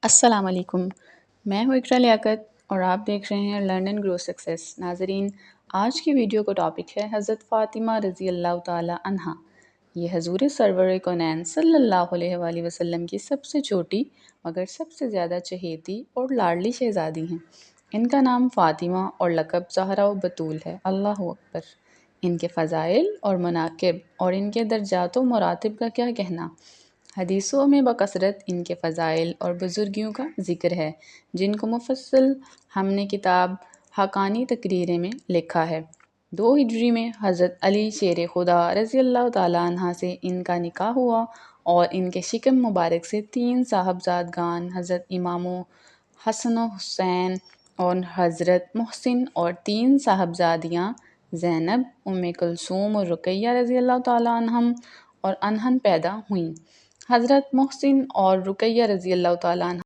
السلام علیکم، میں ہوں اقرا لیاقت اور آپ دیکھ رہے ہیں لرن اینڈ گرو سکسیس۔ ناظرین، آج کی ویڈیو کا ٹاپک ہے حضرت فاطمہ رضی اللہ تعالی عنہا۔ یہ حضور سرور کونین صلی اللہ علیہ وآلہ وسلم کی سب سے چھوٹی مگر سب سے زیادہ چہیتی اور لاڈلی شہزادی ہیں۔ ان کا نام فاطمہ اور لقب زہرا و بطول ہے۔ اللہ اکبر! ان کے فضائل اور مناقب اور ان کے درجات و مراتب کا کیا کہنا۔ حدیثوں میں بکثرت ان کے فضائل اور بزرگیوں کا ذکر ہے، جن کو مفصل ہم نے کتاب حقانی تقریریں میں لکھا ہے۔ 2 ہجری میں حضرت علی شیر خدا رضی اللہ تعالیٰ عنہ سے ان کا نکاح ہوا اور ان کے شکم مبارک سے 3 صاحبزادگان حضرت امام حسن و حسین اور حضرت محسن اور 3 صاحبزادیاں زینب، ام کلثوم اور رقیہ رضی اللہ تعالیٰ عنہم اور عنہن پیدا ہوئیں۔ حضرت محسن اور رقیہ رضی اللہ تعالیٰ عنہ